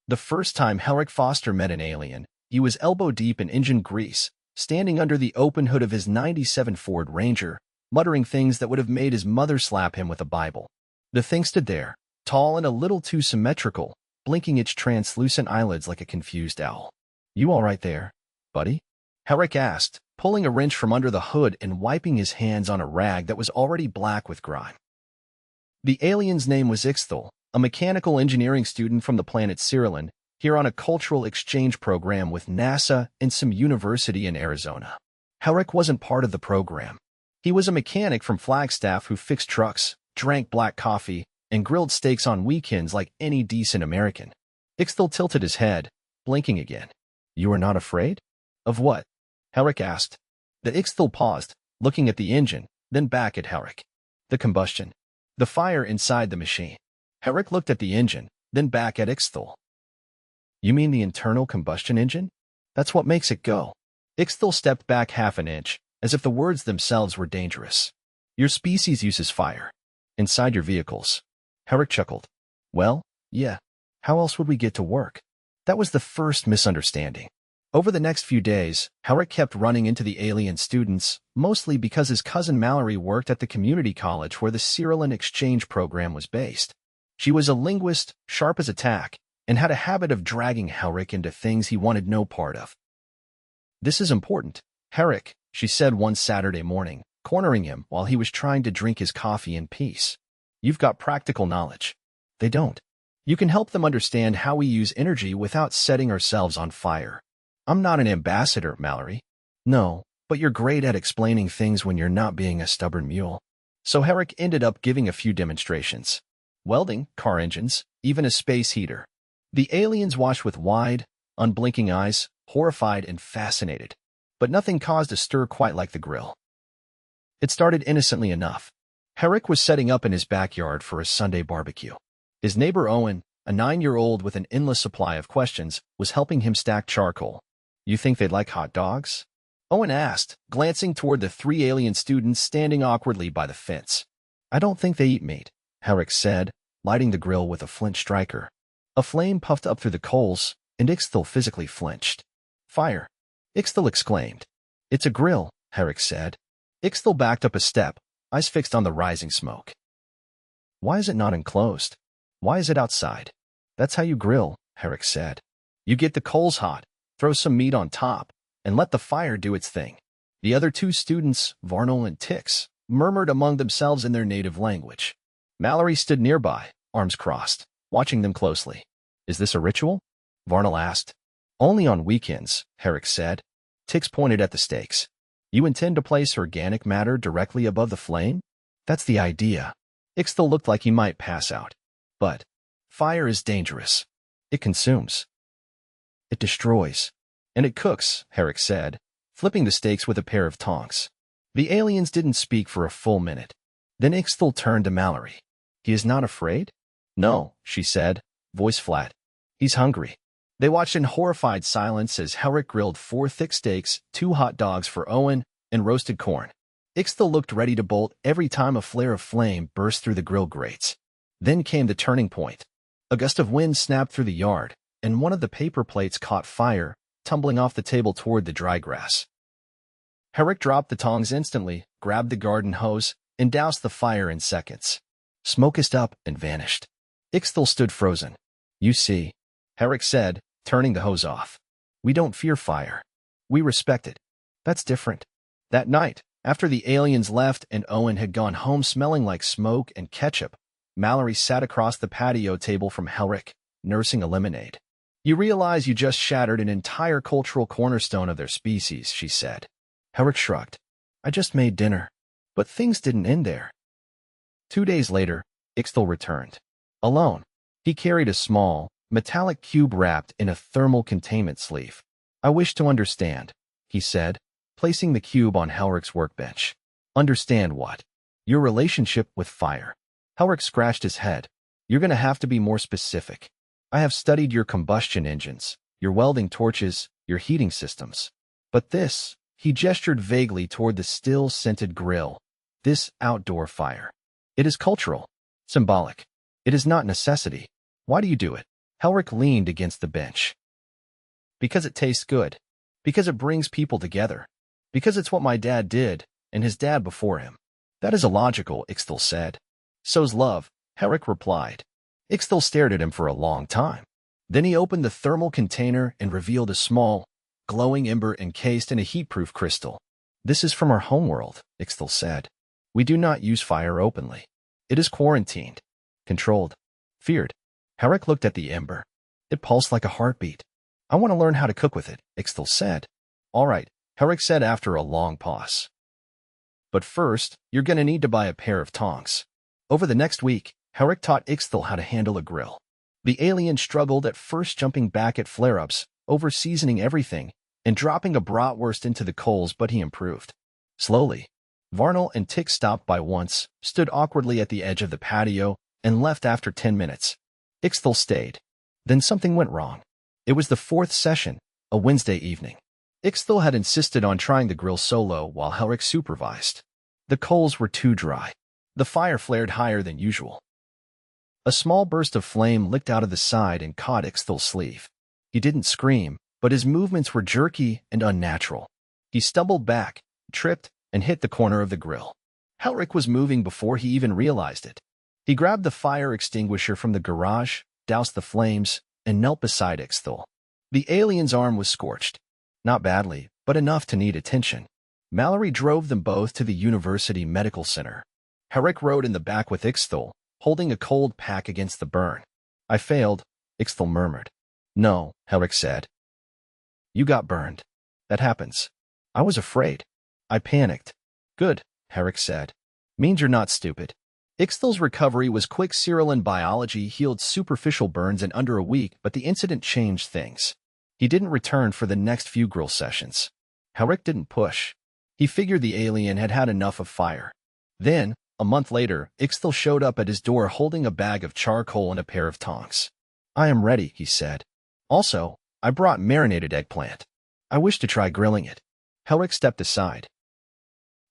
The first time Helrick Foster met an alien, he was elbow-deep in engine grease, standing under the open hood of his '97 Ford Ranger, muttering things that would have made his mother slap him with a Bible. The thing stood there, tall and a little too symmetrical, blinking its translucent eyelids like a confused owl. "You all right there, buddy?" Helrick asked, pulling a wrench from under the hood and wiping his hands on a rag that was already black with grime. The alien's name was Ixthel, a mechanical engineering student from the planet Cirellon, here on a cultural exchange program with NASA and some university in Arizona. Helrick wasn't part of the program. He was a mechanic from Flagstaff who fixed trucks, drank black coffee, and grilled steaks on weekends like any decent American. Ixthel tilted his head, blinking again. "You are not afraid?" "Of what?" Helrick asked. The Ixthel paused, looking at the engine, then back at Helrick. "The combustion. The fire inside the machine." Helrick looked at the engine, then back at Ixthel. "You mean the internal combustion engine? That's what makes it go." Ixthel stepped back half an inch, as if the words themselves were dangerous. "Your species uses fire. Inside your vehicles." Helrick chuckled. "Well, yeah. How else would we get to work?" That was the first misunderstanding. Over the next few days, Helrick kept running into the alien students, mostly because his cousin Mallory worked at the community college where the Cirellon exchange program was based. She was a linguist, sharp as a tack, and had a habit of dragging Helrick into things he wanted no part of. "This is important, Helrick," she said one Saturday morning, cornering him while he was trying to drink his coffee in peace. "You've got practical knowledge. They don't. You can help them understand how we use energy without setting ourselves on fire." "I'm not an ambassador, Mallory." "No, but you're great at explaining things when you're not being a stubborn mule." So Helrick ended up giving a few demonstrations. Welding, car engines, even a space heater. The aliens watched with wide, unblinking eyes, horrified and fascinated. But nothing caused a stir quite like the grill. It started innocently enough. Helrick was setting up in his backyard for a Sunday barbecue. His neighbor Owen, a 9-year-old with an endless supply of questions, was helping him stack charcoal. "You think they'd like hot dogs?" Owen asked, glancing toward the 3 alien students standing awkwardly by the fence. "I don't think they eat meat," Helrick said, lighting the grill with a flint striker. A flame puffed up through the coals, and Ixthel physically flinched. "Fire!" Ixthel exclaimed. "It's a grill," Helrick said. Ixthel backed up a step, eyes fixed on the rising smoke. "Why is it not enclosed? Why is it outside?" "That's how you grill," Helrick said. "You get the coals hot, throw some meat on top, and let the fire do its thing." The other 2 students, Varnell and Tix, murmured among themselves in their native language. Mallory stood nearby, arms crossed, watching them closely. "Is this a ritual?" Varnell asked. "Only on weekends," Helrick said. Tix pointed at the stakes. "You intend to place organic matter directly above the flame?" "That's the idea." Ixthel looked like he might pass out. "But fire is dangerous. It consumes. It destroys. And it cooks," Helrick said, flipping the stakes with a pair of tongs. The aliens didn't speak for a full minute. Then Ixthel turned to Mallory. "He is not afraid?" "No," she said, voice flat. "He's hungry." They watched in horrified silence as Helrick grilled 4 thick steaks, 2 hot dogs for Owen, and roasted corn. Ixthel looked ready to bolt every time a flare of flame burst through the grill grates. Then came the turning point. A gust of wind snapped through the yard, and one of the paper plates caught fire, tumbling off the table toward the dry grass. Helrick dropped the tongs instantly, grabbed the garden hose, and doused the fire in seconds. Smoke hissed up and vanished. Ixthel stood frozen. "You see," Helrick said, turning the hose off. "We don't fear fire. We respect it." "That's different." That night, after the aliens left and Owen had gone home smelling like smoke and ketchup, Mallory sat across the patio table from Helrick, nursing a lemonade. "You realize you just shattered an entire cultural cornerstone of their species," she said. Helrick shrugged. "I just made dinner." But things didn't end there. 2 days later, Ixthel returned. Alone. He carried a small, metallic cube wrapped in a thermal containment sleeve. "I wish to understand," he said, placing the cube on Helrick's workbench. "Understand what?" "Your relationship with fire." Helrick scratched his head. "You're going to have to be more specific. I have studied your combustion engines, your welding torches, your heating systems. But this," he gestured vaguely toward the still scented grill, "this outdoor fire. It is cultural, symbolic. It is not necessity. Why do you do it?" Helrick leaned against the bench. Because it tastes good. Because it brings people together. Because it's what my dad did, and his dad before him. That is illogical, Ixtal said. So's love, Helrick replied. Ixtal stared at him for a long time. Then he opened the thermal container and revealed a small, glowing ember encased in a heat-proof crystal. This is from our homeworld, Ixtal said. We do not use fire openly. It is quarantined, controlled, feared. Helrick looked at the ember. It pulsed like a heartbeat. I want to learn how to cook with it, Ixtal said. All right, Helrick said after a long pause. But first, you're going to need to buy a pair of tongs. Over the next week, Helrick taught Ixtal how to handle a grill. The alien struggled at first, jumping back at flare-ups, over-seasoning everything, and dropping a bratwurst into the coals, but he improved. Slowly, Varnell and Tick stopped by once, stood awkwardly at the edge of the patio, and left after 10 minutes. Ixtal stayed. Then something went wrong. It was the fourth session, a Wednesday evening. Ixtal had insisted on trying the grill solo while Helrick supervised. The coals were too dry. The fire flared higher than usual. A small burst of flame licked out of the side and caught Ixtal's sleeve. He didn't scream, but his movements were jerky and unnatural. He stumbled back, tripped, and hit the corner of the grill. Helrick was moving before he even realized it. He grabbed the fire extinguisher from the garage, doused the flames, and knelt beside Ixtal. The alien's arm was scorched. Not badly, but enough to need attention. Mallory drove them both to the University Medical Center. Helrick rode in the back with Ixtal, holding a cold pack against the burn. I failed, Ixtal murmured. No, Helrick said. You got burned. That happens. I was afraid. I panicked. Good, Helrick said. Means you're not stupid. Ixtal's recovery was quick. Cirellon biology healed superficial burns in under a week, but the incident changed things. He didn't return for the next few grill sessions. Helrick didn't push. He figured the alien had had enough of fire. Then, a month later, Ixtal showed up at his door holding a bag of charcoal and a pair of tongs. I am ready, he said. Also, I brought marinated eggplant. I wish to try grilling it. Helrick stepped aside.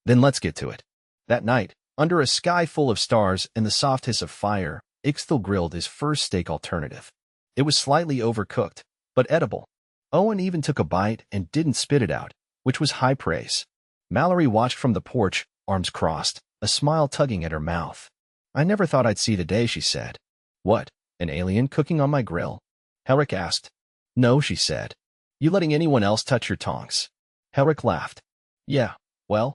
Then let's get to it. That night, under a sky full of stars and the soft hiss of fire, Ixtal grilled his first steak alternative. It was slightly overcooked, but edible. Owen even took a bite and didn't spit it out, which was high praise. Mallory watched from the porch, arms crossed, a smile tugging at her mouth. I never thought I'd see the day, she said. What, an alien cooking on my grill? Helrick asked. No, she said. You letting anyone else touch your tongs? Helrick laughed. Yeah, well.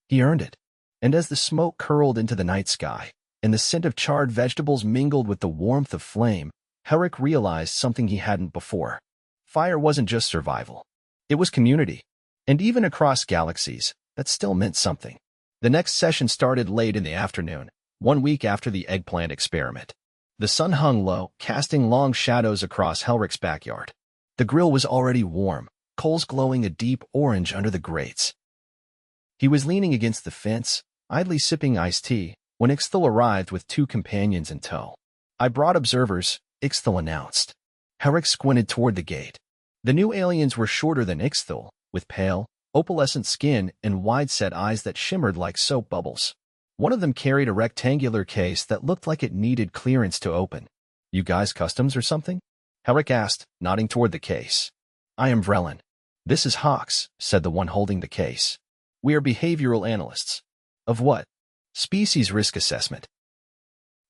He earned it. And as the smoke curled into the night sky, and the scent of charred vegetables mingled with the warmth of flame, Helrick realized something he hadn't before. Fire wasn't just survival. It was community. And even across galaxies, that still meant something. The next session started late in the afternoon, 1 week after the eggplant experiment. The sun hung low, casting long shadows across Helrick's backyard. The grill was already warm, coals glowing a deep orange under the grates. He was leaning against the fence, idly sipping iced tea, when Ixtal arrived with 2 companions in tow. I brought observers, Ixtal announced. Helrick squinted toward the gate. The new aliens were shorter than Ixtal, with pale, opalescent skin and wide-set eyes that shimmered like soap bubbles. One of them carried a rectangular case that looked like it needed clearance to open. You guys customs or something? Helrick asked, nodding toward the case. I am Vrellin. This is Hawks, said the one holding the case. We are behavioral analysts. Of what? Species risk assessment.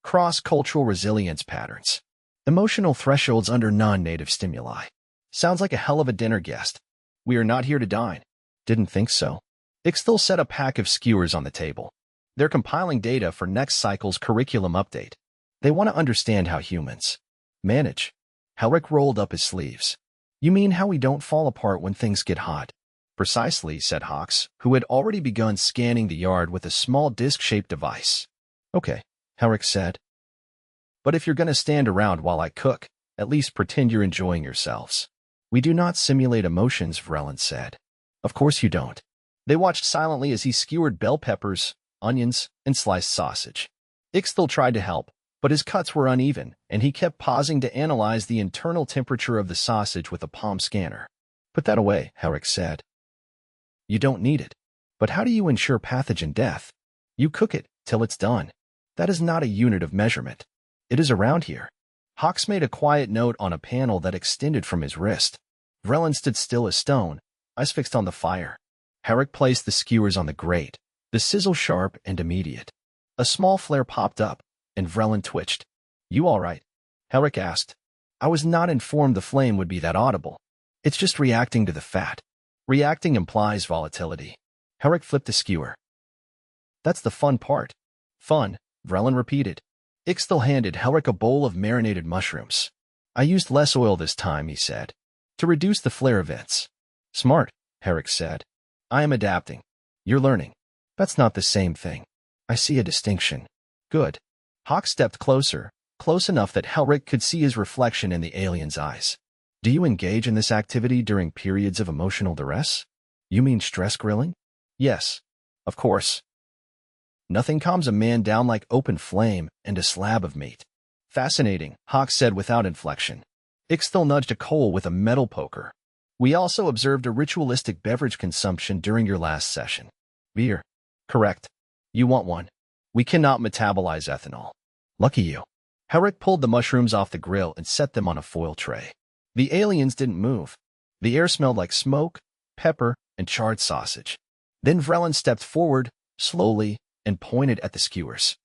Cross-cultural resilience patterns. Emotional thresholds under non-native stimuli. Sounds like a hell of a dinner guest. We are not here to dine. Didn't think so. Ixtal set a pack of skewers on the table. They're compiling data for next cycle's curriculum update. They want to understand how humans manage. Helrick rolled up his sleeves. You mean how we don't fall apart when things get hot? Precisely, said Hawks, who had already begun scanning the yard with a small disc-shaped device. Okay, Helrick said. But if you're going to stand around while I cook, at least pretend you're enjoying yourselves. We do not simulate emotions, Vrellin said. Of course you don't. They watched silently as he skewered bell peppers, onions, and sliced sausage. Ixtal tried to help, but his cuts were uneven, and he kept pausing to analyze the internal temperature of the sausage with a palm scanner. Put that away, Helrick said. You don't need it. But how do you ensure pathogen death? You cook it till it's done. That is not a unit of measurement. It is around here. Hawks made a quiet note on a panel that extended from his wrist. Vrellin stood still as stone, eyes fixed on the fire. Helrick placed the skewers on the grate, the sizzle sharp and immediate. A small flare popped up, and Vrellin twitched. "You all right?" Helrick asked. "I was not informed the flame would be that audible. It's just reacting to the fat." Reacting implies volatility. Helrick flipped the skewer. "That's the fun part." "Fun," Vrellin repeated. Ixtal handed Helrick a bowl of marinated mushrooms. "I used less oil this time," he said, "to reduce the flare events." "Smart," Helrick said. "I am adapting. You're learning." "That's not the same thing. I see a distinction." "Good." Hawk stepped closer, close enough that Helrick could see his reflection in the alien's eyes. "Do you engage in this activity during periods of emotional duress?" "You mean stress grilling?" "Yes, of course. Nothing calms a man down like open flame and a slab of meat." "Fascinating," Hawk said without inflection. Ixtal nudged a coal with a metal poker. "We also observed a ritualistic beverage consumption during your last session." "Beer." "Correct. You want one?" "We cannot metabolize ethanol." "Lucky you." Helrick pulled the mushrooms off the grill and set them on a foil tray. The aliens didn't move. The air smelled like smoke, pepper, and charred sausage. Then Vrellin stepped forward, slowly, and pointed at the skewers.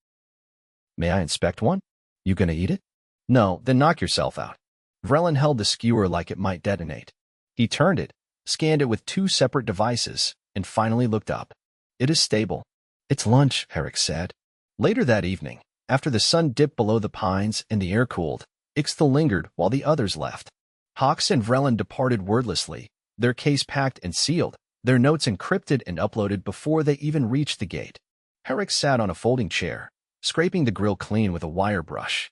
"May I inspect one? You gonna eat it?" "No, then knock yourself out." Vrellin held the skewer like it might detonate. He turned it, scanned it with two separate devices, and finally looked up. "It is stable." "It's lunch," Helrick said. Later that evening, after the sun dipped below the pines and the air cooled, Ixtal lingered while the others left. Hawks and Vrellin departed wordlessly, their case packed and sealed, their notes encrypted and uploaded before they even reached the gate. Helrick sat on a folding chair, scraping the grill clean with a wire brush.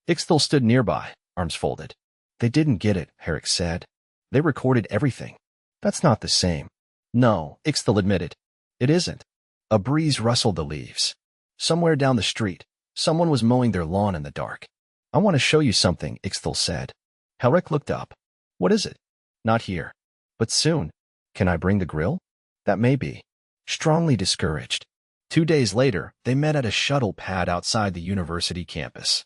Ixtal stood nearby, arms folded. "They didn't get it," Helrick said. "They recorded everything." "That's not the same." "No," Ixtal admitted. "It isn't." A breeze rustled the leaves. Somewhere down the street, someone was mowing their lawn in the dark. "I want to show you something," Ixtal said. Helrick looked up. "What is it?" "Not here. But soon." "Can I bring the grill?" "That may be." Strongly discouraged. 2 days later, they met at a shuttle pad outside the university campus.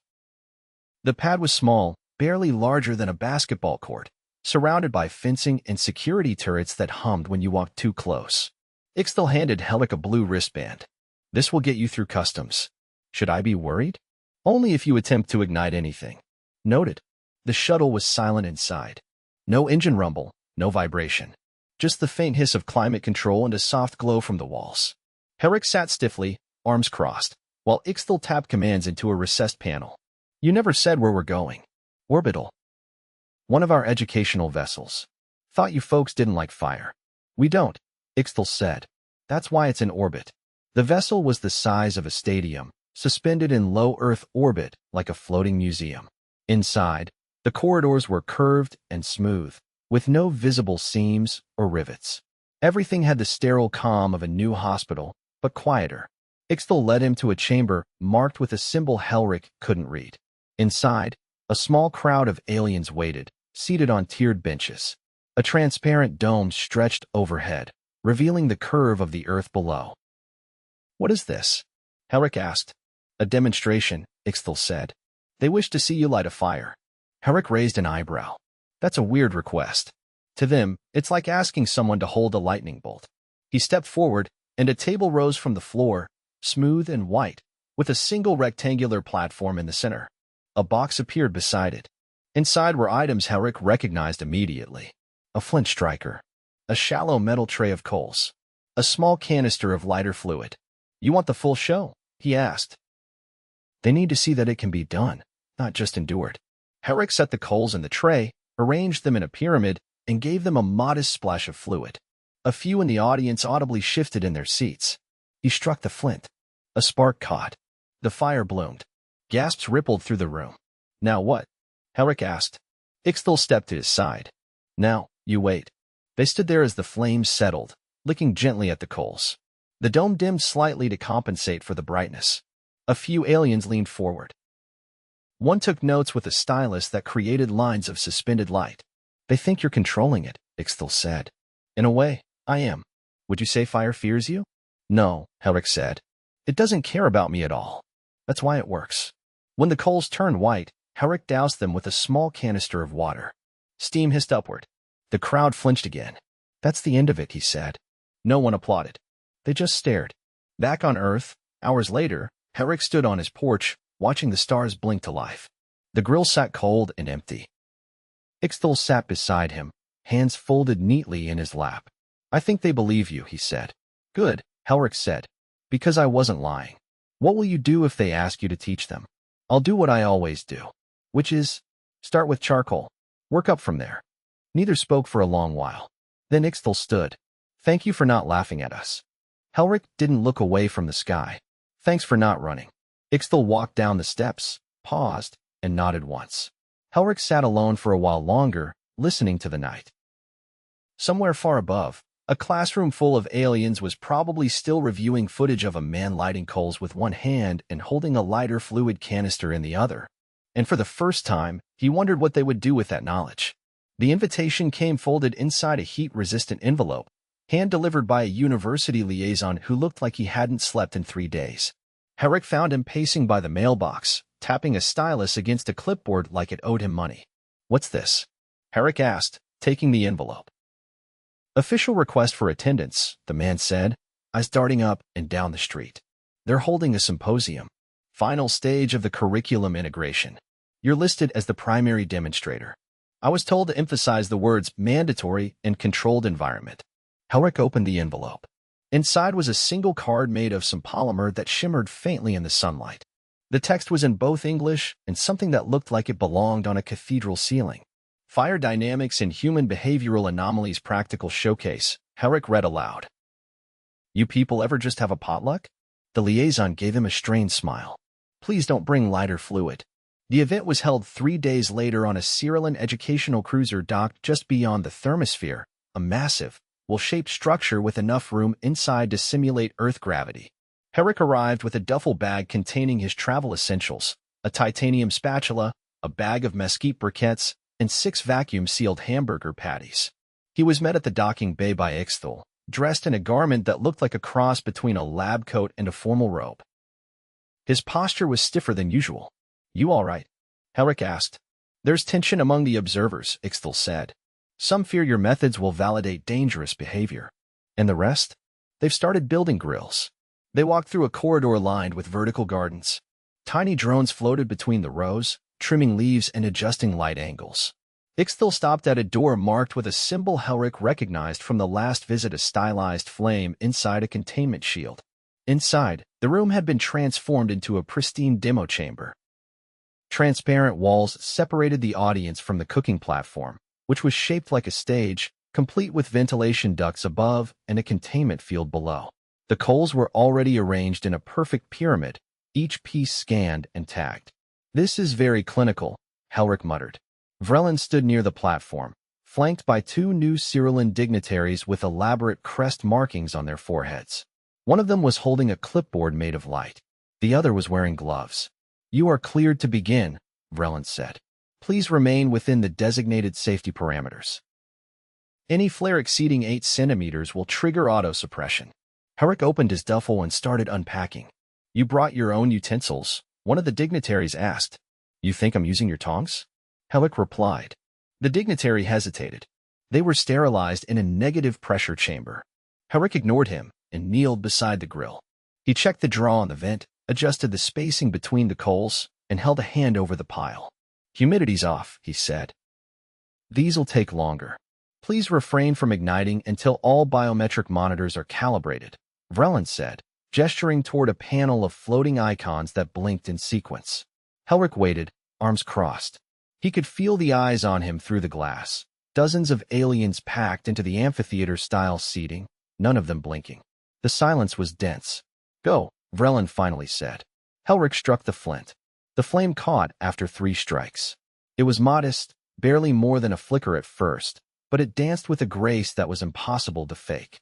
The pad was small, barely larger than a basketball court, surrounded by fencing and security turrets that hummed when you walked too close. Ixtal handed Helrick a blue wristband. "This will get you through customs." "Should I be worried?" "Only if you attempt to ignite anything." "Noted." The shuttle was silent inside. No engine rumble, no vibration. Just the faint hiss of climate control and a soft glow from the walls. Helrick sat stiffly, arms crossed, while Ixtal tapped commands into a recessed panel. "You never said where we're going." "Orbital. One of our educational vessels. Thought you folks didn't like fire." "We don't," Ixtal said. "That's why it's in orbit." The vessel was the size of a stadium, suspended in low Earth orbit like a floating museum. Inside, the corridors were curved and smooth, with no visible seams or rivets. Everything had the sterile calm of a new hospital, but quieter. Ixtal led him to a chamber marked with a symbol Helrick couldn't read. Inside, a small crowd of aliens waited, seated on tiered benches. A transparent dome stretched overhead, revealing the curve of the Earth below. "What is this?" Helrick asked. "A demonstration," Ixtal said. "They wish to see you light a fire." Helrick raised an eyebrow. "That's a weird request." To them, it's like asking someone to hold a lightning bolt. He stepped forward, and a table rose from the floor, smooth and white, with a single rectangular platform in the center. A box appeared beside it. Inside were items Helrick recognized immediately. A flint striker, a shallow metal tray of coals, a small canister of lighter fluid. "You want the full show?" he asked. "They need to see that it can be done, not just endured." Helrick set the coals in the tray, arranged them in a pyramid, and gave them a modest splash of fluid. A few in the audience audibly shifted in their seats. He struck the flint. A spark caught. The fire bloomed. Gasps rippled through the room. "Now what?" Helrick asked. Ixtal stepped to his side. "Now, you wait." They stood there as the flames settled, licking gently at the coals. The dome dimmed slightly to compensate for the brightness. A few aliens leaned forward. One took notes with a stylus that created lines of suspended light. "They think you're controlling it," Ixtal said. "In a way, I am." "Would you say fire fears you?" "No," Helrick said. "It doesn't care about me at all. That's why it works." When the coals turned white, Helrick doused them with a small canister of water. Steam hissed upward. The crowd flinched again. "That's the end of it," he said. No one applauded. They just stared. Back on Earth, hours later, Helrick stood on his porch, watching the stars blink to life. The grill sat cold and empty. Ixtal sat beside him, hands folded neatly in his lap. "I think they believe you," he said. "Good," Helrick said, "because I wasn't lying. What will you do if they ask you to teach them?" "I'll do what I always do, which is start with charcoal, work up from there." Neither spoke for a long while. Then Ixtal stood. "Thank you for not laughing at us." Helrick didn't look away from the sky. "Thanks for not running." Ixtal walked down the steps, paused, and nodded once. Helrick sat alone for a while longer, listening to the night. Somewhere far above, a classroom full of aliens was probably still reviewing footage of a man lighting coals with one hand and holding a lighter fluid canister in the other. And for the first time, he wondered what they would do with that knowledge. The invitation came folded inside a heat-resistant envelope, hand-delivered by a university liaison who looked like he hadn't slept in 3 days. Helrick found him pacing by the mailbox, tapping a stylus against a clipboard like it owed him money. "What's this?" Helrick asked, taking the envelope. "Official request for attendance," the man said, eyes darting up and down the street. "They're holding a symposium. Final stage of the curriculum integration. You're listed as the primary demonstrator. I was told to emphasize the words mandatory and controlled environment." Helrick opened the envelope. Inside was a single card made of some polymer that shimmered faintly in the sunlight. The text was in both English and something that looked like it belonged on a cathedral ceiling. "Fire Dynamics and Human Behavioral Anomalies Practical Showcase," Helrick read aloud. "You people ever just have a potluck?" The liaison gave him a strained smile. "Please don't bring lighter fluid." The event was held 3 days later on a Cirellon educational cruiser docked just beyond the thermosphere, a massive, well-shaped structure with enough room inside to simulate Earth gravity. Helrick arrived with a duffel bag containing his travel essentials, a titanium spatula, a bag of mesquite briquettes, and 6 vacuum-sealed hamburger patties. He was met at the docking bay by Ixtal, dressed in a garment that looked like a cross between a lab coat and a formal robe. His posture was stiffer than usual. "You all right?" Helrick asked. "There's tension among the observers," Ixtal said. "Some fear your methods will validate dangerous behavior. And the rest? They've started building grills." They walked through a corridor lined with vertical gardens. Tiny drones floated between the rows, trimming leaves and adjusting light angles. Ixtal stopped at a door marked with a symbol Helrick recognized from the last visit, a stylized flame inside a containment shield. Inside, the room had been transformed into a pristine demo chamber. Transparent walls separated the audience from the cooking platform, which was shaped like a stage, complete with ventilation ducts above and a containment field below. The coals were already arranged in a perfect pyramid, each piece scanned and tagged. "This is very clinical," Helrick muttered. Cirellon stood near the platform, flanked by 2 new Cirellon dignitaries with elaborate crest markings on their foreheads. One of them was holding a clipboard made of light. The other was wearing gloves. "You are cleared to begin," Cirellon said. "Please remain within the designated safety parameters. Any flare exceeding 8 centimeters will trigger auto-suppression." Helrick opened his duffel and started unpacking. "You brought your own utensils?" one of the dignitaries asked. "You think I'm using your tongs?" Helrick replied. The dignitary hesitated. They were sterilized in a negative pressure chamber. Helrick ignored him and kneeled beside the grill. He checked the draw on the vent, adjusted the spacing between the coals, and held a hand over the pile. "Humidity's off," he said. "These'll take longer. Please refrain from igniting until all biometric monitors are calibrated," Cirellon said, gesturing toward a panel of floating icons that blinked in sequence. Helrick waited, arms crossed. He could feel the eyes on him through the glass. Dozens of aliens packed into the amphitheater-style seating, none of them blinking. The silence was dense. "Go," Cirellon finally said. Helrick struck the flint. The flame caught after 3 strikes. It was modest, barely more than a flicker at first, but it danced with a grace that was impossible to fake.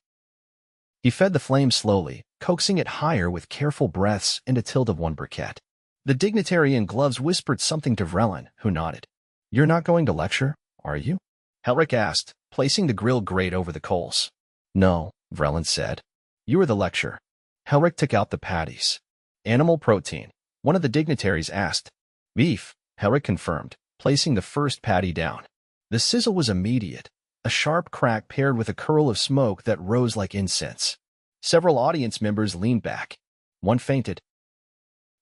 He fed the flame slowly, coaxing it higher with careful breaths and a tilt of 1 briquette. The dignitary in gloves whispered something to Cirellon, who nodded. "You're not going to lecture, are you?" Helrick asked, placing the grill grate over the coals. "No," Cirellon said. "You are the lecturer." Helrick took out the patties. "Animal protein," one of the dignitaries asked. "Beef," Helrick confirmed, placing the first patty down. The sizzle was immediate, a sharp crack paired with a curl of smoke that rose like incense. Several audience members leaned back. One fainted.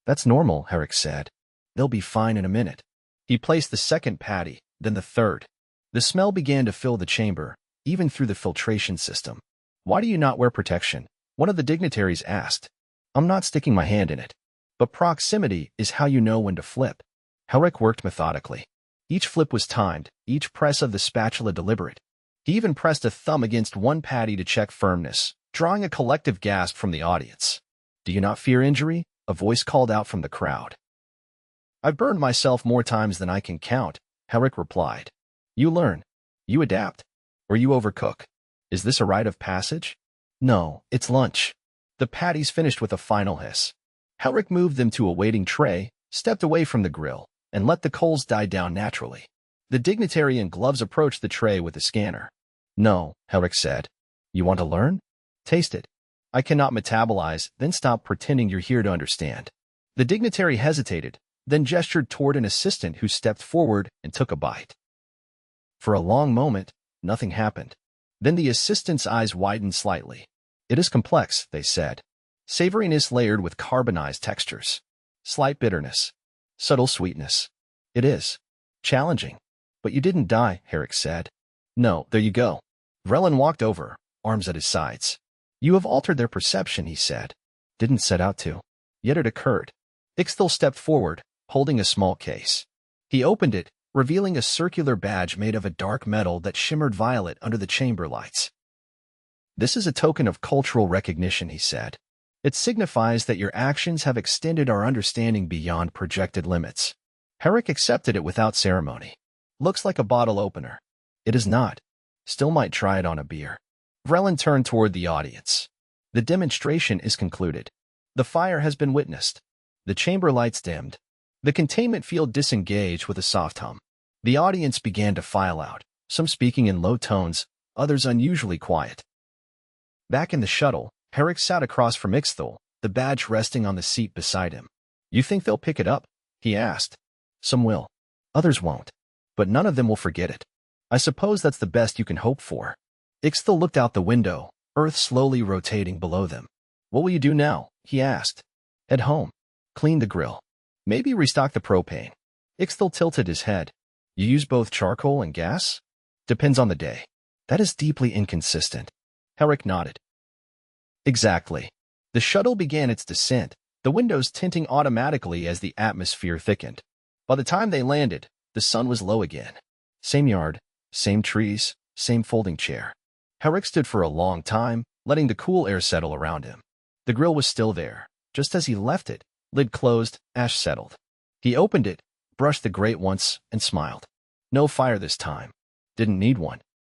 "That's normal," Helrick said. "They'll be fine in a minute." He placed the second patty, then the third. The smell began to fill the chamber, even through the filtration system. "Why do you not wear protection?" one of the dignitaries asked. "I'm not sticking my hand in it. But proximity is how you know when to flip." Helrick worked methodically. Each flip was timed, each press of the spatula deliberate. He even pressed a thumb against one patty to check firmness, drawing a collective gasp from the audience. "Do you not fear injury?" a voice called out from the crowd. "I've burned myself more times than I can count," Helrick replied. "You learn. You adapt. Or you overcook. Is this a rite of passage?" "No, it's lunch." The patties finished with a final hiss. Helrick moved them to a waiting tray, stepped away from the grill, and let the coals die down naturally. The dignitary in gloves approached the tray with a scanner. "No," Helrick said. "You want to learn? Taste it." "I cannot metabolize, then stop pretending you're here to understand." The dignitary hesitated, then gestured toward an assistant who stepped forward and took a bite. For a long moment, nothing happened. Then the assistant's eyes widened slightly. "It is complex," they said. "Savoriness layered with carbonized textures. Slight bitterness. Subtle sweetness. It is challenging." "But you didn't die," Helrick said. "No, there you go." Cirellon walked over, arms at his sides. "You have altered their perception," he said. "Didn't set out to. Yet it occurred." Ixthel stepped forward, holding a small case. He opened it, revealing a circular badge made of a dark metal that shimmered violet under the chamber lights. "This is a token of cultural recognition," he said. "It signifies that your actions have extended our understanding beyond projected limits." Helrick accepted it without ceremony. "Looks like a bottle opener." "It is not. Still might try it on a beer." Cirellon turned toward the audience. "The demonstration is concluded. The fire has been witnessed." The chamber lights dimmed. The containment field disengaged with a soft hum. The audience began to file out, some speaking in low tones, others unusually quiet. Back in the shuttle, Helrick sat across from Ixthel, the badge resting on the seat beside him. "You think they'll pick it up?" he asked. "Some will. Others won't. But none of them will forget it. I suppose that's the best you can hope for." Ixthel looked out the window, Earth slowly rotating below them. "What will you do now?" he asked. "Head home. Clean the grill. Maybe restock the propane." Ixthel tilted his head. "You use both charcoal and gas?" "Depends on the day." "That is deeply inconsistent." Helrick nodded. "Exactly." The shuttle began its descent, the windows tinting automatically as the atmosphere thickened. By the time they landed, the sun was low again. Same yard, same trees, same folding chair. Helrick stood for a long time, letting the cool air settle around him. The grill was still there, just as he left it, lid closed, ash settled. He opened it, brushed the grate once, and smiled. No fire this time. Didn't need one.